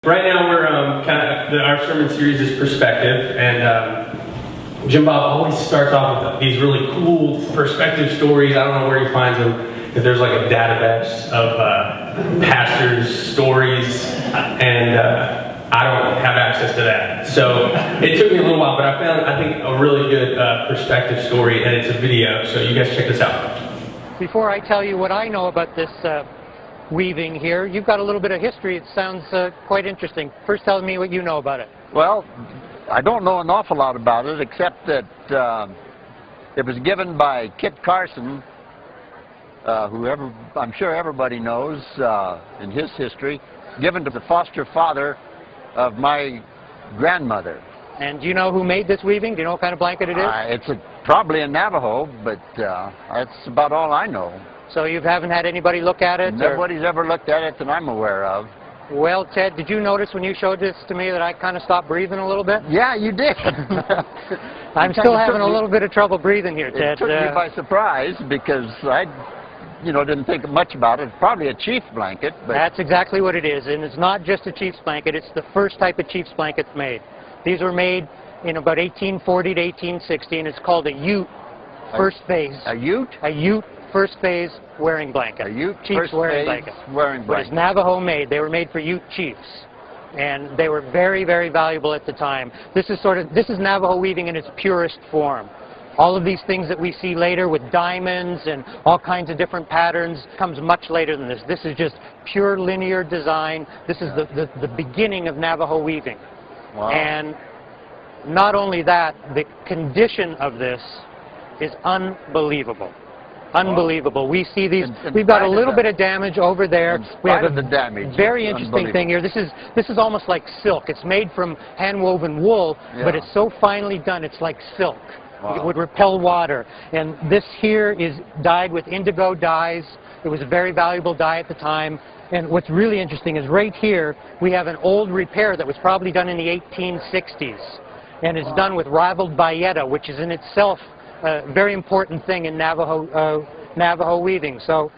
Right now we're our sermon series is perspective, and Jim Bob always starts off with these really cool perspective stories. I don't know where he finds them. If there's like a database of pastors' stories, and I don't have access to that. So it took me a little while, but I found, I think, a really good perspective story, and it's a video. So you guys check this out. Before I tell you what I know about this weaving here, you've got a little bit of history. It sounds quite interesting. First, tell me what you know about it. Well, I don't know an awful lot about it, except that it was given by Kit Carson, who I'm sure everybody knows in his history, given to the foster father of my grandmother. And do you know who made this weaving? Do you know what kind of blanket it is? It's probably a Navajo, but that's about all I know. So you haven't had anybody look at it? Nobody's ever looked at it that I'm aware of. Well, Ted, did you notice when you showed this to me that I kind of stopped breathing a little bit? Yeah, you did. I'm still having a little bit of trouble breathing here, Ted. It took me by surprise because I didn't think much about it. It's probably a chief's blanket. But that's exactly what it is, and it's not just a chief's blanket. It's the first type of chief's blanket made. These were made in about 1840 to 1860, and it's called a Ute first phase. A Ute? A Ute first phase wearing blanket. A Ute chief's wearing blanket. Wearing blanket. It was Navajo made. They were made for Ute chiefs, and they were very, very valuable at the time. This is Navajo weaving in its purest form. All of these things that we see later with diamonds and all kinds of different patterns comes much later than this. This is just pure linear design. This is the beginning of Navajo weaving. Wow. And not only that, the condition of this is unbelievable. Unbelievable. We see these. We've got a little bit of damage over there. We have a very interesting thing here. This is almost like silk. It's made from hand-woven wool, but it's so finely done. It's like silk. Wow. It would repel water. And this here is dyed with indigo dyes. It was a very valuable dye at the time. And what's really interesting is right here we have an old repair that was probably done in the 1860s, and it's done with raveled bayeta, which is in itself a very important thing in Navajo weaving. So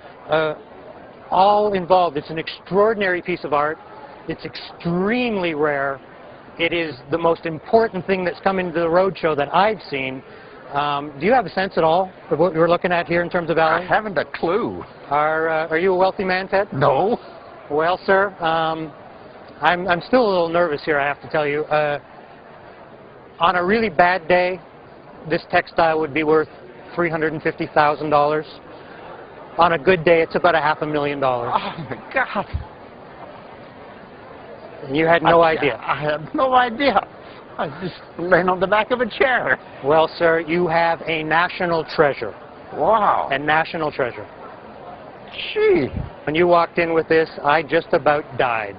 all involved. It's an extraordinary piece of art. It's extremely rare. It is the most important thing that's come into the roadshow that I've seen. Do you have a sense at all of what we're looking at here in terms of value? I haven't a clue. Are you a wealthy man, Ted? No. Well, sir, I'm still a little nervous here, I have to tell you. On a really bad day, this textile would be worth $350,000. On a good day, it's about $500,000. Oh my God! And you had no idea. I had no idea. I was just laying on the back of a chair. Well, sir, you have a national treasure. Wow! A national treasure. Gee! When you walked in with this, I just about died.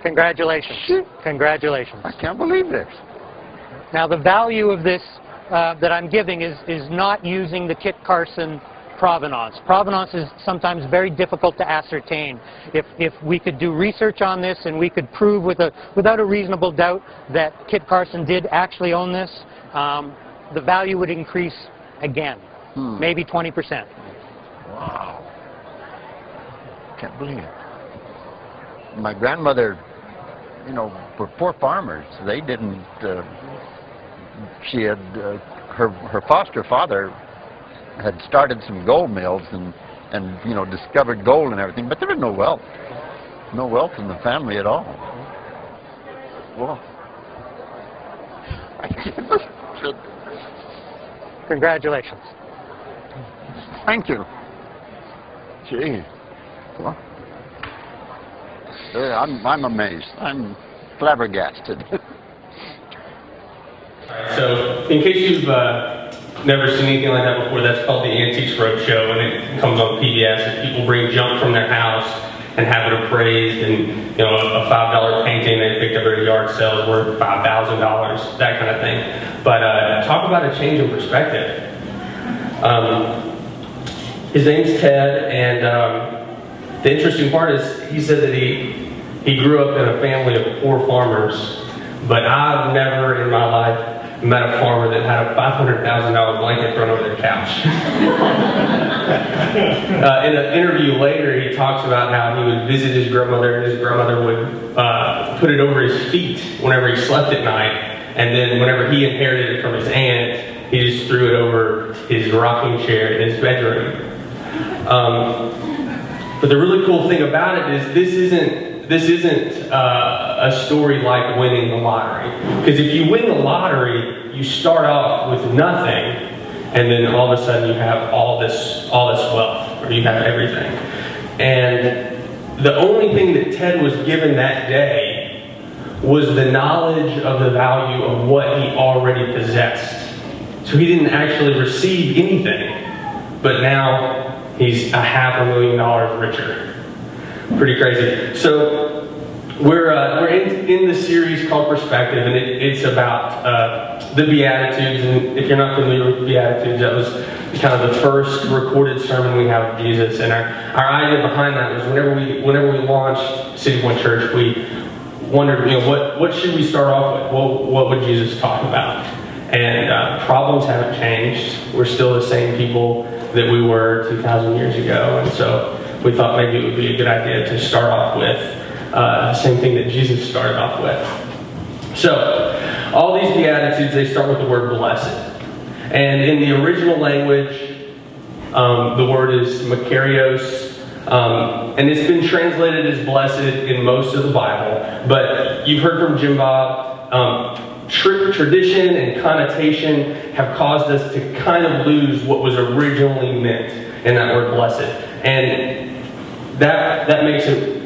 Congratulations. Gee. Congratulations. I can't believe this. Now, the value of this that I'm giving is not using the Kit Carson provenance. Provenance is sometimes very difficult to ascertain. If we could do research on this and we could prove without a reasonable doubt that Kit Carson did actually own this, the value would increase again, maybe 20%. Wow. Can't believe it. My grandmother, were poor farmers. They didn't, she had, her foster father had started some gold mills and discovered gold and everything, but there was no wealth in the family at all. Well, Congratulations. Thank you. Gee, well, I'm amazed. I'm flabbergasted. So, in case you've never seen anything like that before, that's called the Antiques Roadshow, and it comes on PBS, and people bring junk from their house and have it appraised, and a $5 painting they picked up at a yard sale is worth $5,000, that kind of thing. But talk about a change in perspective. His name's Ted, and the interesting part is he said that he grew up in a family of poor farmers, but I've never in my life met a farmer that had a $500,000 blanket thrown over their couch. In an interview later, he talks about how he would visit his grandmother, and his grandmother would put it over his feet whenever he slept at night, and then whenever he inherited it from his aunt, he just threw it over his rocking chair in his bedroom. But the really cool thing about it is this isn't a story like winning the lottery. Because if you win the lottery, you start off with nothing, and then all of a sudden you have all this wealth, or you have everything. And the only thing that Ted was given that day was the knowledge of the value of what he already possessed. So he didn't actually receive anything, but now he's $500,000 richer. Pretty crazy. So we're in this series called Perspective, and it's about the Beatitudes. And if you're not familiar with the Beatitudes, that was kind of the first recorded sermon we have of Jesus. And our idea behind that was whenever we launched City Point Church, we wondered, what should we start off with? What would Jesus talk about? And problems haven't changed. We're still the same people that we were 2,000 years ago. And so we thought maybe it would be a good idea to start off with the same thing that Jesus started off with. So, all these Beatitudes, they start with the word blessed. And in the original language, the word is makarios. And it's been translated as blessed in most of the Bible. But you've heard from Jim Bob, tradition and connotation have caused us to kind of lose what was originally meant in that word blessed. And that makes it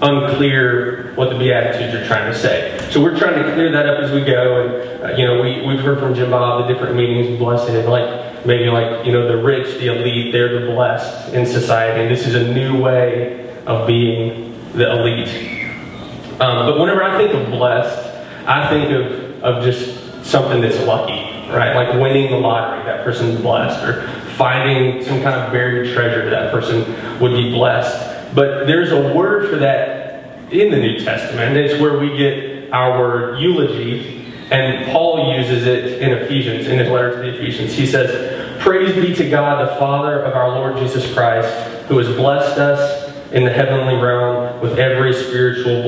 unclear what the Beatitudes are trying to say. So we're trying to clear that up as we go. And we've heard from Jim Bob the different meanings of blessed, like the rich, the elite, they're the blessed in society. And this is a new way of being the elite. But whenever I think of blessed, I think of just something that's lucky, right? Like winning the lottery, that person's blessed, or finding some kind of buried treasure, that person would be blessed. But there's a word for that in the New Testament. It's where we get our word eulogy, and Paul uses it in Ephesians, in his letter to the Ephesians. He says, "Praise be to God, the Father of our Lord Jesus Christ, who has blessed us in the heavenly realm with every spiritual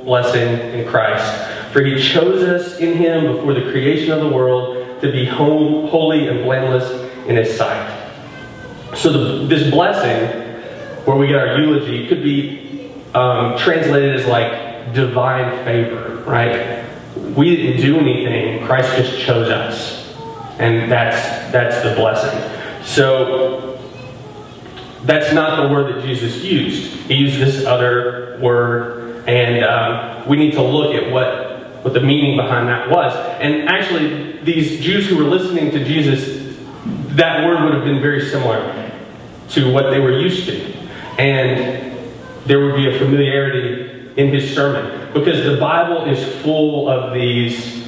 blessing in Christ. For he chose us in him before the creation of the world to be holy and blameless in his sight." So this blessing, where we get our eulogy, could be translated as like divine favor, right? We didn't do anything, Christ just chose us. And that's the blessing. So that's not the word that Jesus used. He used this other word, and we need to look at what the meaning behind that was. And actually, these Jews who were listening to Jesus, that word would have been very similar to what they were used to. And there would be a familiarity in his sermon, because the Bible is full of these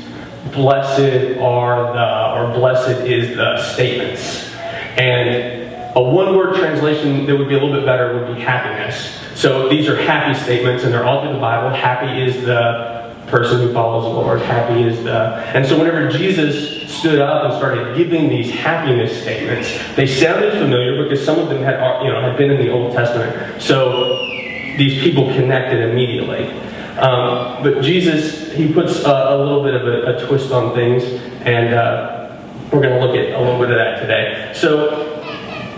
blessed are the, or blessed is the statements. And a one-word translation that would be a little bit better would be happiness. So these are happy statements, and they're all through the Bible. Happy is the person who follows the Lord. Happy is the... And so whenever Jesus stood up and started giving these happiness statements, they sounded familiar because some of them had been in the Old Testament. So these people connected immediately. But Jesus, he puts a little bit of a twist on things, and we're going to look at a little bit of that today. So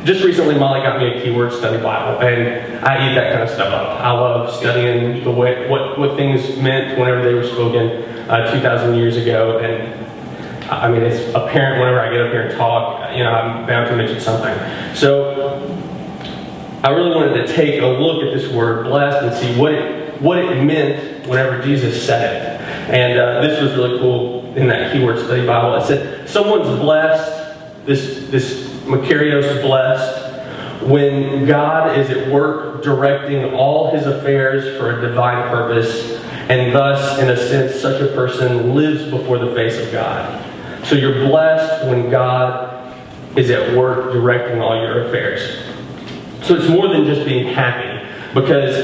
just recently, Molly got me a keyword study Bible, and I eat that kind of stuff up. I love studying the way what things meant whenever they were spoken 2,000 years ago, and I mean, it's apparent whenever I get up here and talk, I'm bound to mention something. So I really wanted to take a look at this word blessed and see what it meant whenever Jesus said it. And this was really cool in that keyword study Bible. It said, someone's blessed, this makarios blessed, when God is at work directing all his affairs for a divine purpose, and thus, in a sense, such a person lives before the face of God. So you're blessed when God is at work directing all your affairs. So it's more than just being happy, because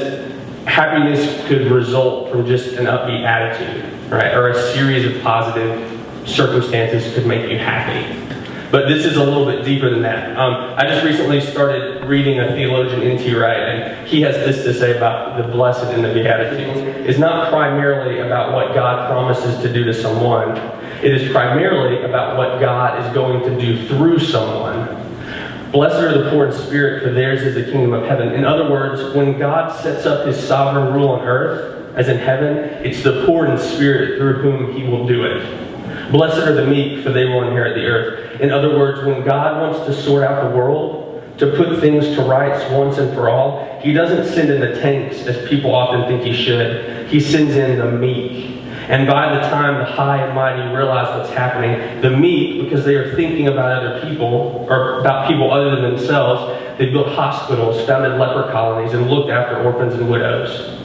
happiness could result from just an upbeat attitude, right? Or a series of positive circumstances could make you happy. But this is a little bit deeper than that. I just recently started reading a theologian, N.T. Wright, and he has this to say about the blessed and the Beatitudes. It's not primarily about what God promises to do to someone. It is primarily about what God is going to do through someone. Blessed are the poor in spirit, for theirs is the kingdom of heaven. In other words, when God sets up his sovereign rule on earth, as in heaven, it's the poor in spirit through whom he will do it. Blessed are the meek, for they will inherit the earth. In other words, when God wants to sort out the world, to put things to rights once and for all, he doesn't send in the tanks as people often think he should. He sends in the meek. And by the time the high and mighty realize what's happening, the meek, because they are thinking about other people, or about people other than themselves, they built hospitals, founded leper colonies, and looked after orphans and widows.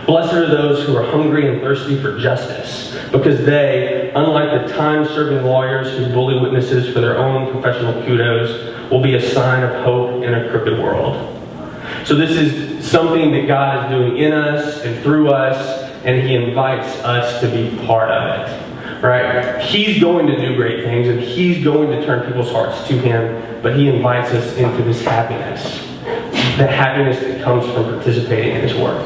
Blessed are those who are hungry and thirsty for justice, because they, unlike the time-serving lawyers who bully witnesses for their own professional kudos, will be a sign of hope in a crooked world. So this is something that God is doing in us and through us, and he invites us to be part of it, right? He's going to do great things, and he's going to turn people's hearts to him, but he invites us into this happiness, the happiness that comes from participating in his work.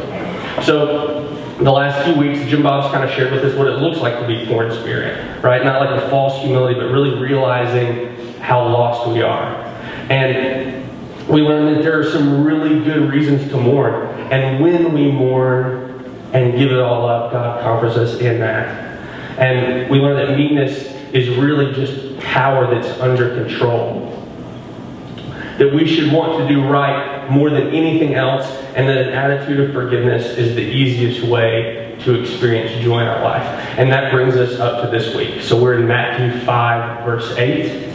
So the last few weeks, Jim Bob's kind of shared with us what it looks like to be poor in spirit, right? Not like a false humility, but really realizing how lost we are. And we learned that there are some really good reasons to mourn. And when we mourn and give it all up, God comforts us in that. And we learned that meekness is really just power that's under control. That we should want to do right more than anything else, and that an attitude of forgiveness is the easiest way to experience joy in our life. And that brings us up to this week. So we're in Matthew 5, verse 8.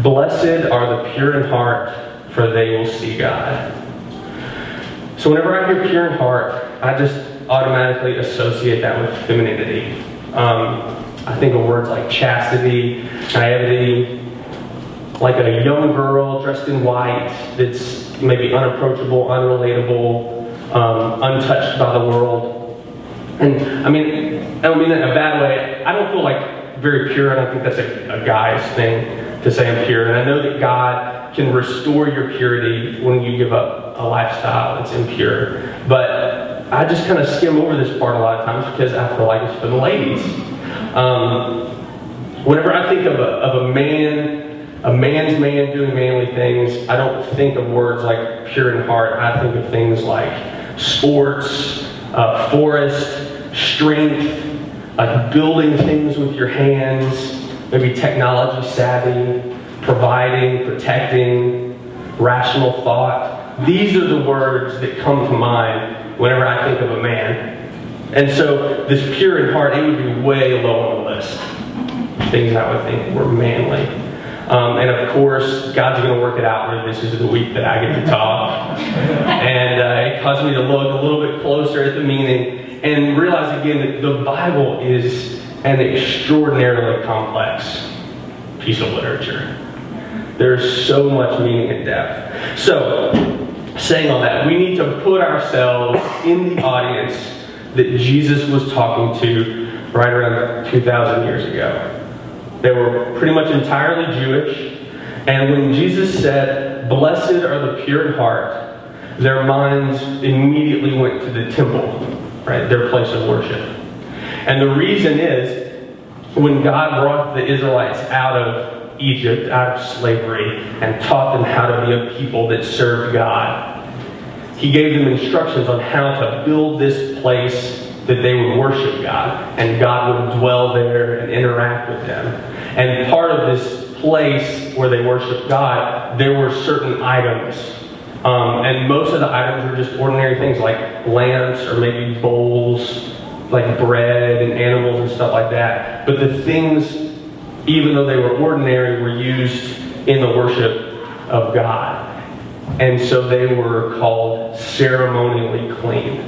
Blessed are the pure in heart, for they will see God. So whenever I hear pure in heart, I just automatically associate that with femininity. I think of words like chastity, naivety, like a young girl dressed in white that's maybe unapproachable, unrelatable, untouched by the world. And I mean, I don't mean that in a bad way. I don't feel like very pure. I don't think that's a guy's thing to say I'm pure. And I know that God can restore your purity when you give up a lifestyle that's impure. But I just kind of skim over this part a lot of times because I feel like it's for the ladies. Whenever I think of a man's man doing manly things, I don't think of words like pure in heart. I think of things like sports, forest, strength, like building things with your hands, maybe technology savvy, providing, protecting, rational thought. These are the words that come to mind whenever I think of a man. And so this pure in heart, it would be way low on the list. Things I would think were manly. And of course, God's going to work it out where this is the week that I get to talk. And it caused me to look a little bit closer at the meaning and realize again that the Bible is an extraordinarily complex piece of literature. There's so much meaning and depth. So, saying all that, we need to put ourselves in the audience that Jesus was talking to right around 2,000 years ago. They were pretty much entirely Jewish. And when Jesus said, "Blessed are the pure in heart," their minds immediately went to the temple, right? Their place of worship. And the reason is, when God brought the Israelites out of Egypt, out of slavery, and taught them how to be a people that served God, He gave them instructions on how to build this place that they would worship God, and God would dwell there and interact with them. And part of this place where they worshiped God, there were certain items. And most of the items were just ordinary things like lamps or maybe bowls, like bread and animals and stuff like that. But the things, even though they were ordinary, were used in the worship of God. And so they were called ceremonially cleaned.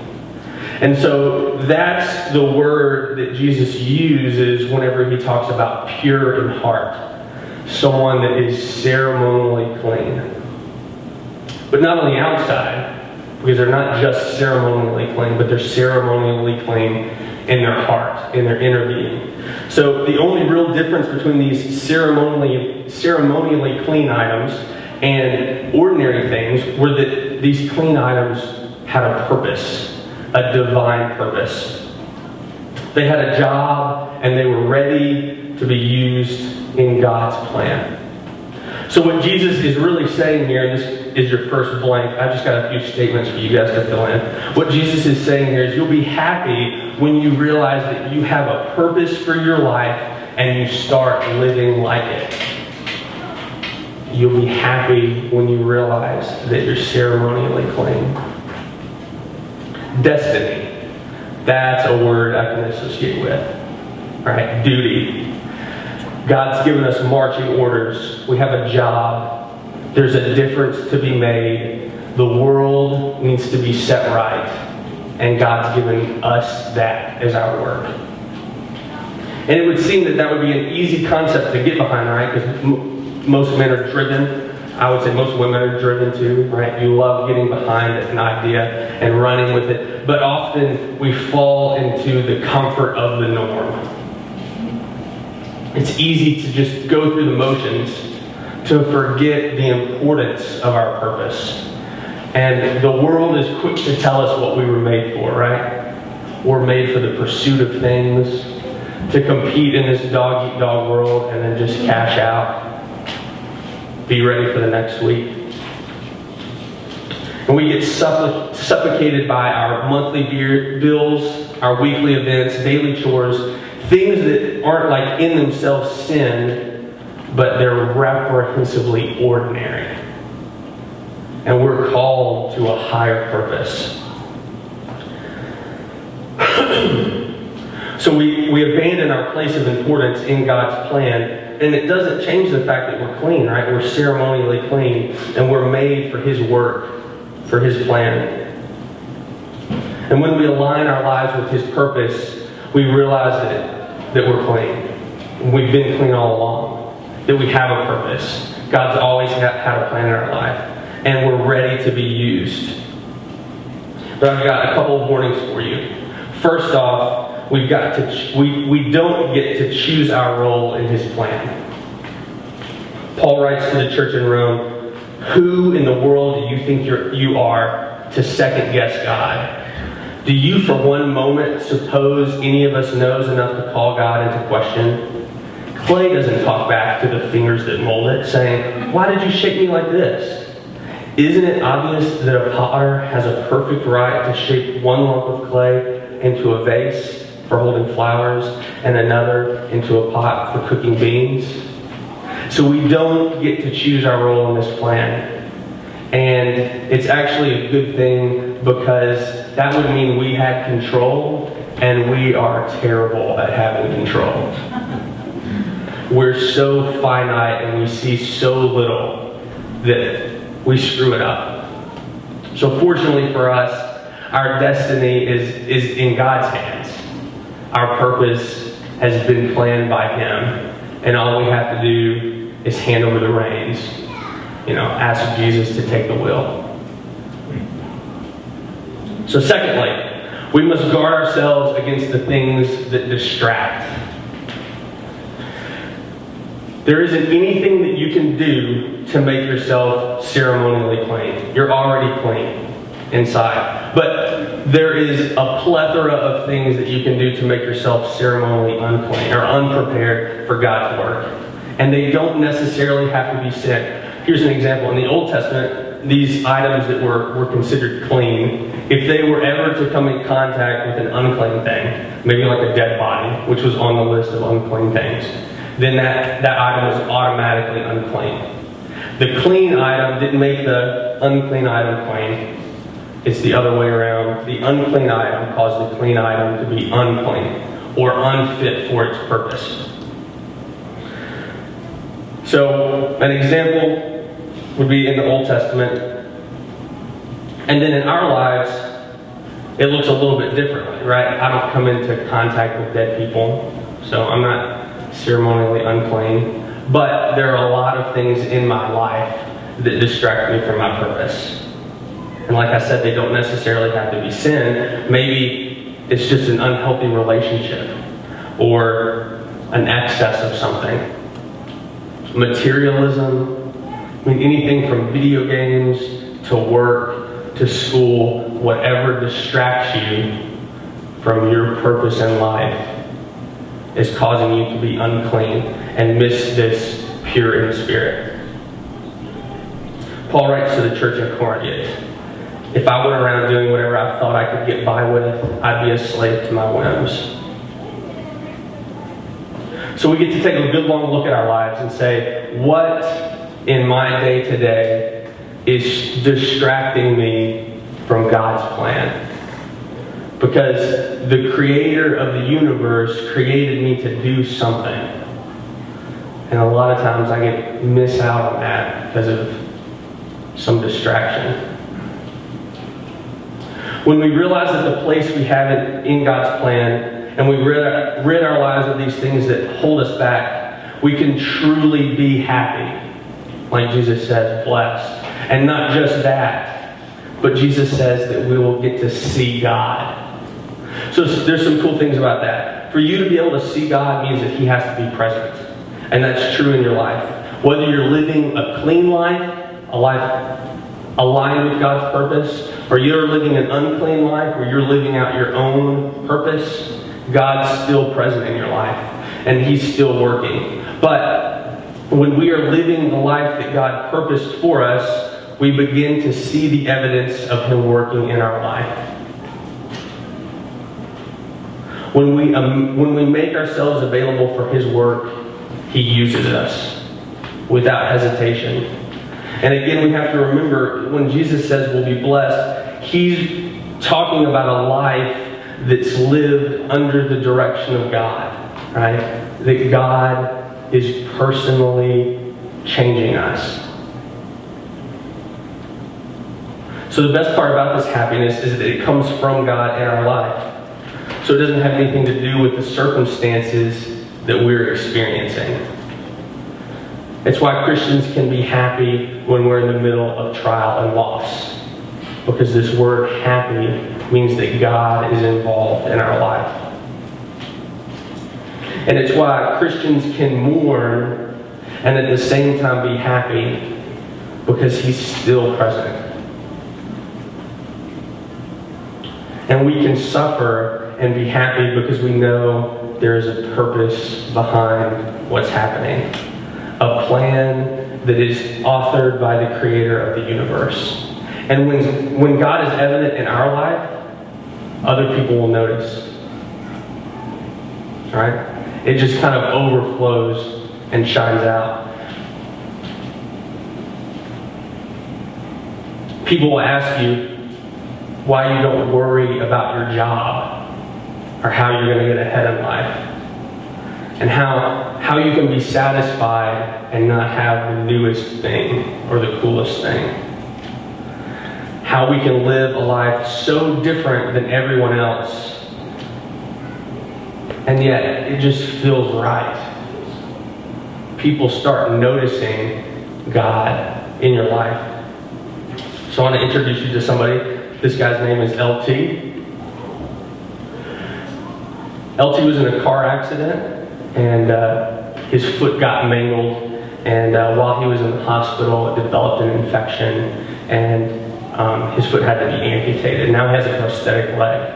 And so that's the word that Jesus uses whenever he talks about pure in heart. Someone that is ceremonially clean. But not on the outside, Because they're not just ceremonially clean, but they're ceremonially clean in their heart, in their inner being. So the only real difference between these ceremonially clean items and ordinary things were that these clean items had a purpose, a divine purpose. They had a job and they were ready to be used in God's plan. So what Jesus is really saying here, and this is your first blank, I just got a few statements for you guys to fill in. What Jesus is saying here is you'll be happy when you realize that you have a purpose for your life and you start living like it. You'll be happy when you realize that you're ceremonially clean. Destiny. That's a word I can associate with. All right, duty. God's given us marching orders. We have a job. There's a difference to be made. The world needs to be set right. And God's given us that as our work. And it would seem that that would be an easy concept to get behind, right? Because most men are driven. I would say most women are driven too, right? You love getting behind an idea and running with it. But often we fall into the comfort of the norm. It's easy to just go through the motions to forget the importance of our purpose. And the world is quick to tell us what we were made for, right? We're made for the pursuit of things, to compete in this dog-eat-dog world, and then just cash out. Be ready for the next week. And we get suffocated by our monthly bills, our weekly events, daily chores, things that aren't like in themselves sin, but they're reprehensibly ordinary. And we're called to a higher purpose. So we abandon our place of importance in God's plan. And it doesn't change the fact that we're clean, right? We're ceremonially clean. And we're made for His work, for His plan. And when we align our lives with His purpose, we realize that we're clean. We've been clean all along. That we have a purpose. God's always had a plan in our life. And we're ready to be used. But I've got a couple of warnings for you. First off, we don't get to choose our role in His plan. Paul writes to the church in Rome, who in the world do you think you are to second guess God? Do you for one moment suppose any of us knows enough to call God into question? Clay doesn't talk back to the fingers that mold it, saying, why did you shape me like this? Isn't it obvious that a potter has a perfect right to shape one lump of clay into a vase for holding flowers and another into a pot for cooking beans? So we don't get to choose our role in this plan. And it's actually a good thing because that would mean we had control, and we are terrible at having control. We're so finite and we see so little that we screw it up. So fortunately for us, our destiny is in God's hands. Our purpose has been planned by Him, and all we have to do is hand over the reins. Ask Jesus to take the wheel. So secondly, we must guard ourselves against the things that distract. There isn't anything that you can do to make yourself ceremonially clean. You're already clean inside. But there is a plethora of things that you can do to make yourself ceremonially unclean or unprepared for God's work. And they don't necessarily have to be sin. Here's an example. In the Old Testament, these items that were considered clean, if they were ever to come in contact with an unclean thing, maybe like a dead body, which was on the list of unclean things, then that item was automatically unclean. The clean item didn't make the unclean item clean. It's the other way around. The unclean item caused the clean item to be unclean or unfit for its purpose. So an example would be in the Old Testament. And then in our lives, it looks a little bit differently, right? I don't come into contact with dead people, so I'm not ceremonially unclean. But there are a lot of things in my life that distract me from my purpose. And like I said, they don't necessarily have to be sin. Maybe it's just an unhealthy relationship or an excess of something. Materialism, I mean, anything from video games to work to school, whatever distracts you from your purpose in life is causing you to be unclean and miss this pure in spirit. Paul writes to the church in Corinth, if I went around doing whatever I thought I could get by with, I'd be a slave to my whims. So we get to take a good long look at our lives and say, what in my day to day is distracting me from God's plan? Because the creator of the universe created me to do something. And a lot of times I miss out on that because of some distraction. When we realize that the place we have it in God's plan, and we rid our lives of these things that hold us back, we can truly be happy. Like Jesus says, blessed. And not just that, but Jesus says that we will get to see God. So there's some cool things about that. For you to be able to see God means that He has to be present. And that's true in your life. Whether you're living a clean life, a life aligned with God's purpose, or you're living an unclean life where you're living out your own purpose, God's still present in your life. And He's still working. But when we are living the life that God purposed for us, we begin to see the evidence of Him working in our life. When we make ourselves available for His work, He uses us without hesitation. And again, we have to remember, when Jesus says we'll be blessed, He's talking about a life that's lived under the direction of God, right? That God is personally changing us. So the best part about this happiness is that it comes from God in our life. So it doesn't have anything to do with the circumstances that we're experiencing. It's why Christians can be happy when we're in the middle of trial and loss. Because this word happy means that God is involved in our life. And it's why Christians can mourn and at the same time be happy, because He's still present. And we can suffer and be happy because we know there is a purpose behind what's happening. A plan that is authored by the creator of the universe. And when God is evident in our life, other people will notice. Right? It just kind of overflows and shines out. People will ask you why you don't worry about your job or how you're going to get ahead in life, and how you can be satisfied and not have the newest thing or the coolest thing. How we can live a life so different than everyone else, and yet it just feels right. People start noticing God in your life. So I want to introduce you to somebody. This guy's name is LT. LT was in a car accident, and his foot got mangled, and while he was in the hospital, it developed an infection, and his foot had to be amputated. Now he has a prosthetic leg.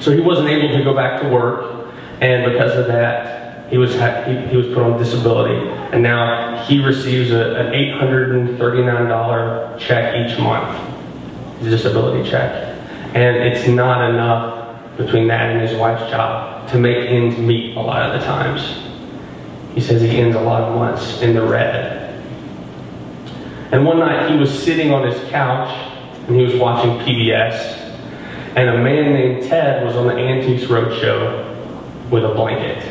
So he wasn't able to go back to work, and because of that, he was put on disability, and now he receives an $839 check each month, disability check, and it's not enough between that and his wife's job to make ends meet a lot of the times. He says he ends a lot of months in the red. And one night he was sitting on his couch and he was watching PBS, and a man named Ted was on the Antiques Roadshow with a blanket.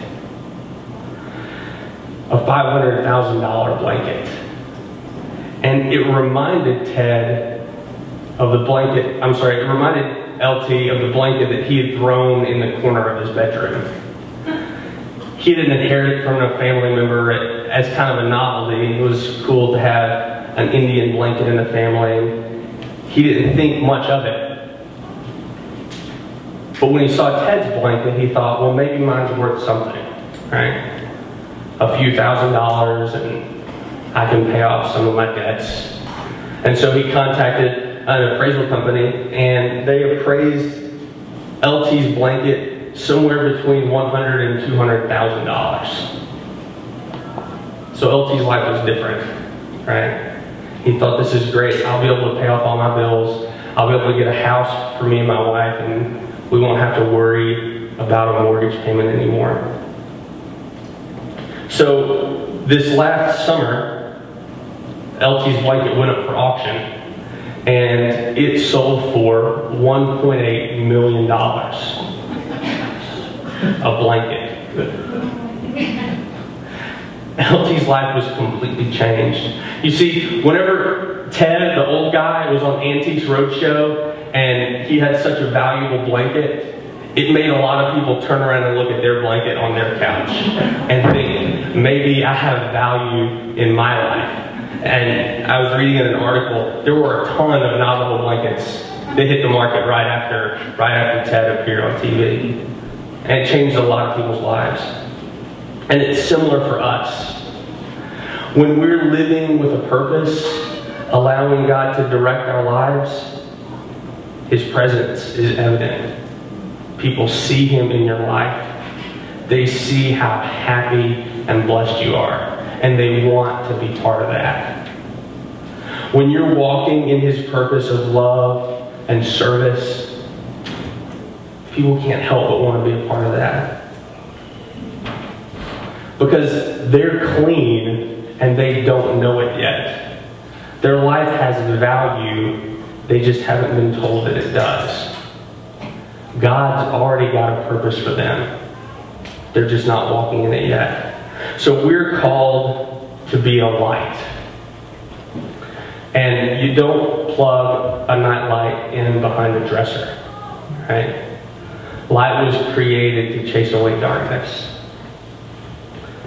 A $500,000 blanket. And it reminded Ted of the blanket, it reminded LT of the blanket that he had thrown in the corner of his bedroom. He didn't inherit it from a family member as kind of a novelty. It was cool to have an Indian blanket in the family. he didn't think much of it. But when he saw Ted's blanket, he thought, well, maybe mine's worth something, right? A few $1,000s, and I can pay off some of my debts. And so he contacted an appraisal company, and they appraised LT's blanket somewhere between $100,000 and $200,000. So LT's life was different, right? He thought, this is great. I'll be able to pay off all my bills. I'll be able to get a house for me and my wife, and we won't have to worry about a mortgage payment anymore. So this last summer, LT's blanket went up for auction, and it sold for $1.8 million. A blanket. LT's life was completely changed. You see, whenever Ted, the old guy, was on Antiques Roadshow and he had such a valuable blanket, it made a lot of people turn around and look at their blanket on their couch and think, maybe I have value in my life. And I was reading in an article, there were a ton of Navajo blankets that hit the market right after Ted appeared on TV. And it changed a lot of people's lives. And it's similar for us. When we're living with a purpose, allowing God to direct our lives, His presence is evident. People see Him in your life. They see how happy and blessed you are, and they want to be part of that. When you're walking in His purpose of love and service, people can't help but want to be a part of that. Because they're clean and they don't know it yet. Their life has value, they just haven't been told that it does. God's already got a purpose for them. They're just not walking in it yet. So we're called to be a light. And you don't plug a night light in behind a dresser, right? Light was created to chase away darkness.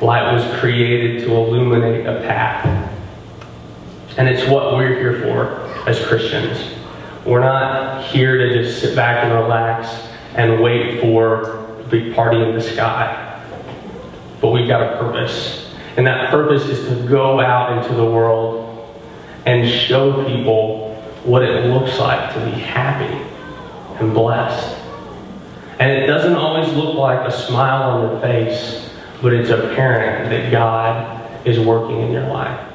Light was created to illuminate a path. And it's what we're here for as Christians. We're not here to just sit back and relax and wait for a big party in the sky. But we've got a purpose. And that purpose is to go out into the world and show people what it looks like to be happy and blessed. And it doesn't always look like a smile on your face, but it's apparent that God is working in your life.